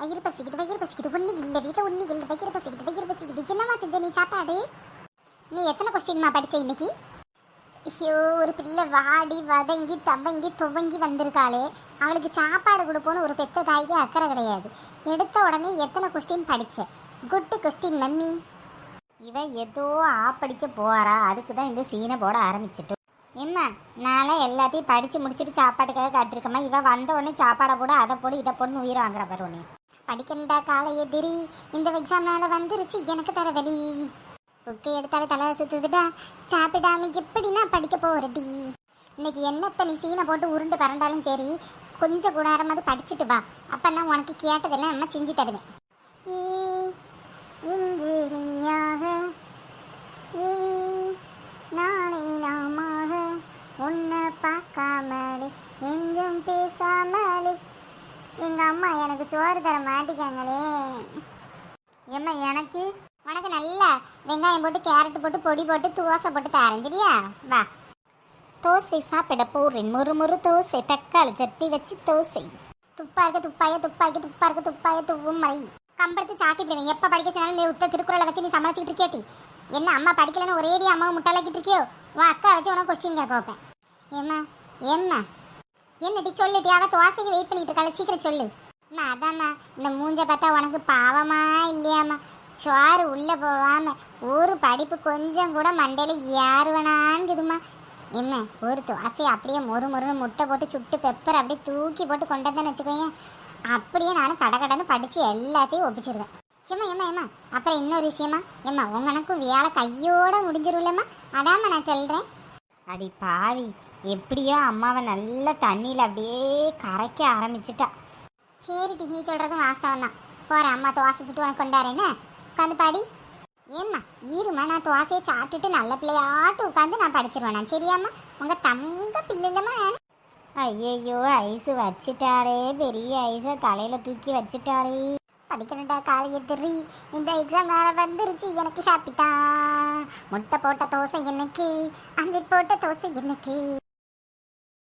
வயிறு பசிக்குது ஒண்ணு இல்ல வீட்டுல ஒண்ணு இல்ல வயிறு பசிக்குது என்னமா செஞ்ச நீ சாப்பாடு? நீ எத்தனை கொஸ்டின்மா படிச்ச இன்னைக்கு? ஐயோ, ஒரு பிள்ளை வாடி வதங்கி தவங்கி துவங்கி வந்திருக்காளே, அவளுக்கு சாப்பாடு கொடுப்போன்னு ஒரு பெத்த தாய்க்கு அக்கறை கிடையாது. எடுத்த உடனே எத்தனை கொஸ்டின் படிச்ச? Good question mummy. இவ ஏதோ ஆப்படிக்க போறா, அதுக்கு தான் இந்த சீனை போட ஆரம்பிச்சிட்டு. ஏம்மா, நான்லாம் எல்லாத்தையும் படித்து முடிச்சுட்டு சாப்பாட்டுக்காக காத்திருக்கம்மா. இவ வந்த உடனே சாப்பாடை போட அதை போடு இதை போடணும் உயிரை வாங்குற பாரு உடனே. படிக்கண்டா காலை எதிரி, இந்த எக்ஸாம்னால வந்துருச்சு எனக்கு தர வலி. புக்கை எடுத்தாலே தலை சுத்துதுடா, சாப்பிடாம எப்படின்னா படிக்க போறடி. இன்னைக்கு என்னத்த நீ சீனை போட்டு உருண்டு பறண்டாலும் சரி, கொஞ்சம் கூட நேரமாவது படிச்சுட்டு வா. அப்ப நான் உனக்கு கேட்டதெல்லாம் அம்மா செஞ்சு தருவேன். இன்று நீயாக, நாளை நாமாக, உன்னை பார்க்காமலே எங்கும் பேசாமலே. எங்க அம்மா எனக்கு சோறு தர மாட்டிக்காங்களே. ஏம்மா, எனக்கு உனக்கு நல்லா வெங்காயம் போட்டு கேரட் போட்டு பொடி போட்டு தோசை போட்டு தரேன் சரியா? வா, தோசை சாப்பிட போறேன். முறு தோசை, தக்காளி சட்டி வச்சு தோசை. துப்பா இருக்க துப்பாய துப்பாய்க்கு துப்பா இருக்க துப்பாய துவும் மழை கம்படுத்து சாத்திடுவேன். எப்போ படிக்க சொன்னாலும் நீ உத்த திருக்குறளை வச்சு நீ சமாளிச்சுட்டு இருக்கேட்டி. என்ன அம்மா படிக்கலன்னு ஒரேடி அம்மாவை முட்டாளாக்கிட்டு இருக்கியோ? உன் அக்கா வச்சு உனக்கு கொஸ்டின் கேட்க வைப்பேன். ஏம்மா ஏம்மா என்னடி சொல்லிட்டு அவள் தோசைக்கு வெயிட் பண்ணிட்டு இருக்காள், சீக்கிரம் சொல்லு. அம்மா அதாம்மா, இந்த மூஞ்ச பார்த்தா உனக்கு பாவமா இல்லையாம்மா? சோறு உள்ளே போகாம ஒரு படிப்பு கொஞ்சம் கூட மண்டையில் ஏறுவனான்குதுமா. என்ன ஒரு தோசையை அப்படியே மொறுன்னு முட்டை போட்டு சுட்டு பெப்பர் அப்படியே தூக்கி போட்டு கொண்டதுன்னு வச்சுக்கோங்க, அப்படியே நானும் கடன்னு படித்து எல்லாத்தையும் ஒப்பிச்சிருவேன். ஏம்மா அப்புறம் இன்னொரு விஷயமா, ஏம்மா உங்களுக்கும் வேலை கையோட முடிஞ்சிரும்லம்மா, அதாம்மா நான் சொல்கிறேன். அடி பாவி, எப்படியோ அம்மாவை நல்ல தண்ணியில் அப்படியே கரைக்க ஆரம்பிச்சிட்டா. சரிடி, நீ சொல்கிறதும் வாஸ்தவம் தான். போகிறேன், அம்மா தோசை சுட்டு உனக்கு கொண்டாடுறேன்னு உட்காந்து பாடி. ஏம்மா இருமா, நான் தோசையை சாப்பிட்டுட்டு நல்ல பிள்ளையாட்டு உட்காந்து நான் படிச்சிருவேன் நான், சரியாம்மா? உங்கள் தங்க பிள்ளைலம்மா நான். ஐயையோ, ஐஸு வச்சுட்டாளே, பெரிய ஐஸை தலையில் தூக்கி வச்சுட்டாளே. படிக்கிறேன்டா காலையை தெரி, இந்த எக்ஸாம் வேறு வந்துருச்சு, எனக்கு ஹாப்பி தான். முட்டை போட்ட தோசை எனக்கு, ஆம்லெட் போட்ட தோசை எனக்கு.